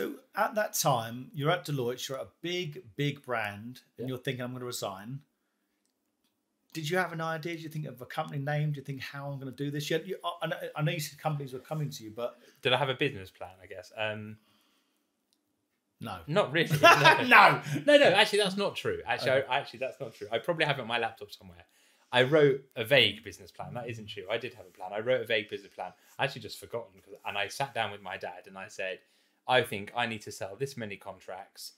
So at that time, you're at Deloitte, you're at a big brand, and you're thinking, I'm going to resign. Did you have an idea? Did you think of a company name? Do you think how I'm going to do this? I know you said companies were coming to you, but... Did I have a business plan, I guess? No. Not really. No. No, actually, that's not true. Actually, that's not true. I probably have it on my laptop somewhere. I wrote a vague business plan. That isn't true. I did have a plan. I wrote a vague business plan. I actually just forgotten. And I sat down with my dad and I said, I think I need to sell this many contracts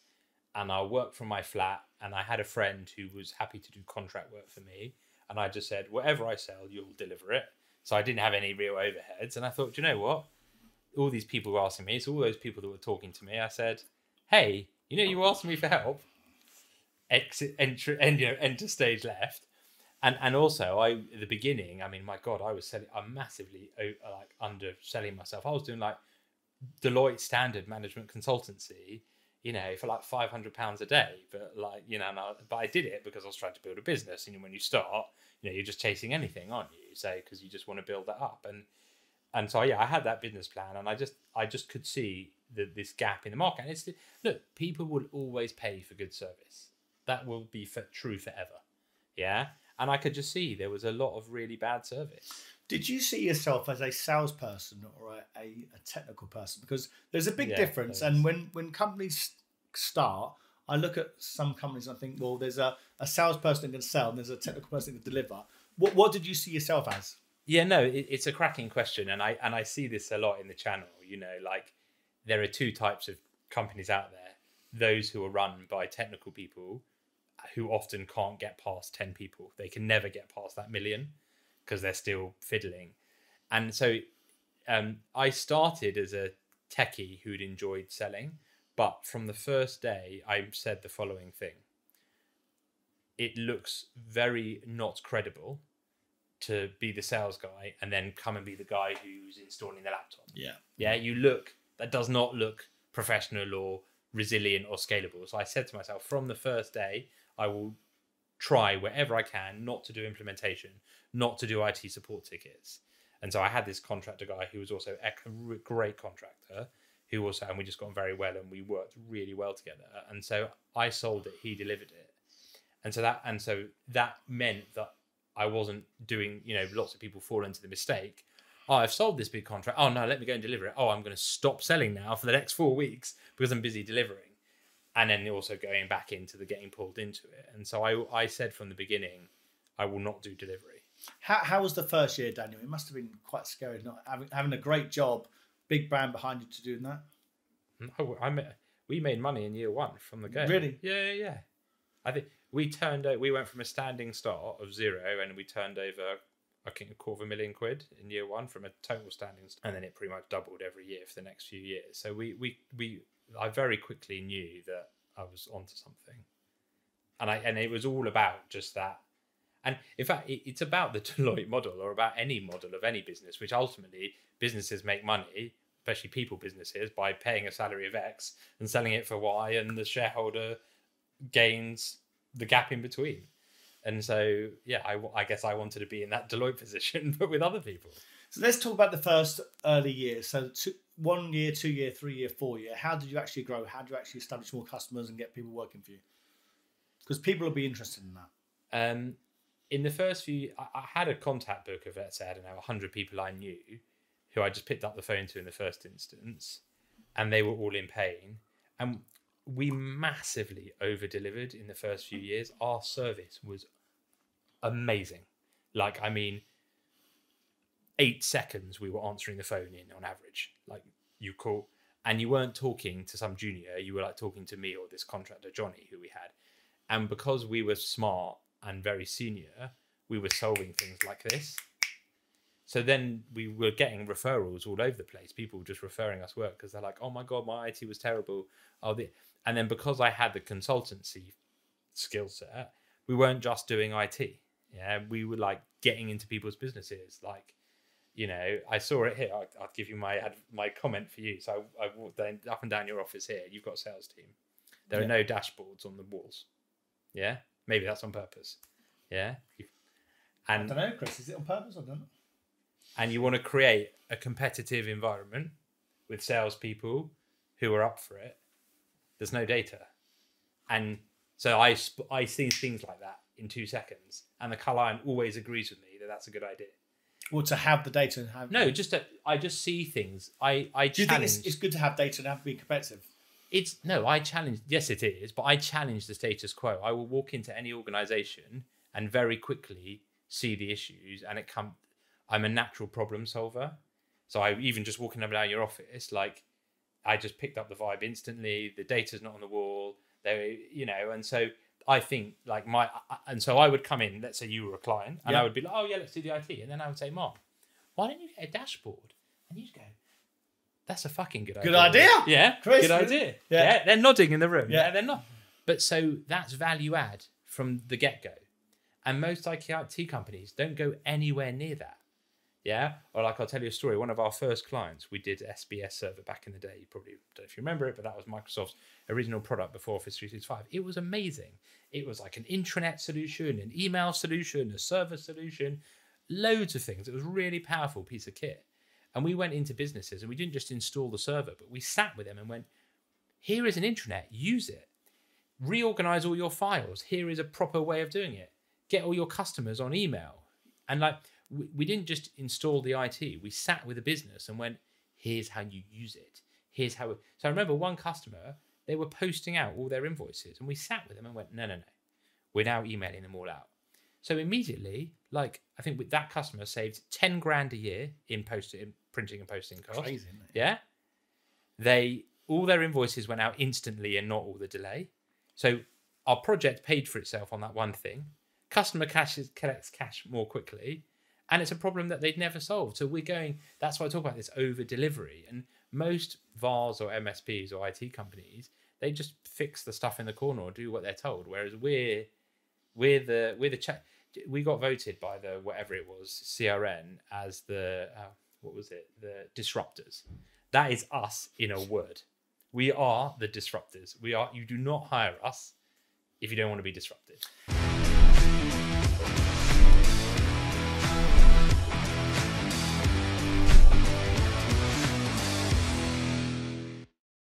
and I'll work from my flat. And I had a friend who was happy to do contract work for me. And I just said, whatever I sell, you'll deliver it. So I didn't have any real overheads. And I thought, do you know what? All these people were asking me. It's all those people that were talking to me. I said, hey, you asked me for help. Enter stage left. And also, at the beginning, I mean, my God, I'm massively underselling myself. I was doing like Deloitte standard management consultancy, for like £500 a day. But but I did it because I was trying to build a business. And when you start, you're just chasing anything, aren't you? So, because you just want to build that up. And so, I had that business plan and I just could see this gap in the market. And look, people will always pay for good service. That will be true forever. Yeah. And I could just see there was a lot of really bad service. Did you see yourself as a salesperson or a technical person? Because there's a big difference. And when companies start, I look at some companies and I think, well, there's a salesperson that can sell and there's a technical person that can deliver. What did you see yourself as? Yeah, no, it's a cracking question. And I see this a lot in the channel. There are two types of companies out there. Those who are run by technical people who often can't get past 10 people. They can never get past that million because they're still fiddling. And so I started as a techie who'd enjoyed selling, but from the first day, I said the following thing. It looks very not credible to be the sales guy and then come and be the guy who's installing the laptop. Yeah, that does not look professional or resilient or scalable. So I said to myself, from the first day, I will try wherever I can not to do implementation, not to do IT support tickets. And so I had this contractor guy who was also a great contractor, and we just got on very well and we worked really well together. And so I sold it, he delivered it. And so that meant that I wasn't doing, lots of people fall into the mistake. Oh, I've sold this big contract. Oh no, let me go and deliver it. Oh, I'm going to stop selling now for the next 4 weeks because I'm busy delivering. And then also going back into the getting pulled into it. And so I said from the beginning, I will not do delivery. How was the first year, Daniel? It must have been quite scary, not having a great job, big brand behind you to do that. No, we made money in year one from the game. Really? Yeah. I think we went from a standing start of 0 and we turned over, I think, £250,000 in year one from a total standing start. And then it pretty much doubled every year for the next few years. So I very quickly knew that I was onto something, and it was all about just that. And in fact, it's about the Deloitte model, or about any model of any business, which ultimately businesses make money, especially people businesses, by paying a salary of X and selling it for Y, and the shareholder gains the gap in between. And so, I guess I wanted to be in that Deloitte position, but with other people. So let's talk about the first early years. So 1 year, 2 year, 3 year, 4 year. How did you actually grow? How did you actually establish more customers and get people working for you? Because people will be interested in that. In the first few, I had a contact book of, let's say, 100 people I knew who I just picked up the phone to in the first instance, and they were all in pain. And we massively over-delivered in the first few years. Our service was amazing. 8 seconds we were answering the phone in on average. You call and you weren't talking to some junior, you were talking to me or this contractor Johnny who we had. And because we were smart and very senior, we were solving things like this. So then we were getting referrals all over the place. People were just referring us work because they're like, oh my God, my IT was terrible. And then because I had the consultancy skill set, we weren't just doing IT. Yeah, we were getting into people's businesses. I saw it here. I'll give you my comment for you. So I walked up and down your office here. You've got a sales team. There are no dashboards on the walls. Yeah, maybe that's on purpose. Yeah, I don't know, Chris. Is it on purpose or not? And you want to create a competitive environment with salespeople who are up for it, there's no data. And so I see things like that in 2 seconds, and the client always agrees with me that that's a good idea. Well, to have the data and have I just see things. I do you think it's good to have data and have to be competitive? I challenge. Yes, it is, but I challenge the status quo. I will walk into any organization and very quickly see the issues, and I'm a natural problem solver. So I even just walking up and down your office, like I just picked up the vibe instantly. The data's not on the wall. And so I think like so I would come in, let's say you were a client, and I would be like, oh yeah, let's do the IT. And then I would say, Mark, why don't you get a dashboard? And you'd go, that's a fucking good idea. Good idea. Yeah, Chris, good idea. Yeah, they're nodding in the room. Yeah, they're not. But so that's value add from the get-go. And most IT companies don't go anywhere near that. Yeah, or like I'll tell you a story. One of our first clients, we did SBS server back in the day. You probably don't know if you remember it, but that was Microsoft's original product before Office 365. It was amazing. It was like an intranet solution, an email solution, a server solution, loads of things. It was a really powerful piece of kit. And we went into businesses and we didn't just install the server, but we sat with them and went, here is an intranet, use it. Reorganize all your files. Here is a proper way of doing it. Get all your customers on email. And like, we didn't just install the IT. We sat with a business and went, here's how you use it. Here's how. So I remember one customer, they were posting out all their invoices and we sat with them and went, no. We're now emailing them all out. So immediately, like, I think with that customer saved 10 grand a year in printing and posting costs. Crazy, isn't it? Yeah. All their invoices went out instantly and not all the delay. So our project paid for itself on that one thing. Customer collects cash more quickly. And it's a problem that they'd never solved. So that's why I talk about this over delivery. And most VARs or MSPs or IT companies, they just fix the stuff in the corner or do what they're told. Whereas we got voted by the, whatever it was, CRN as the, the disruptors. That is us in a word. We are the disruptors. You do not hire us if you don't want to be disrupted.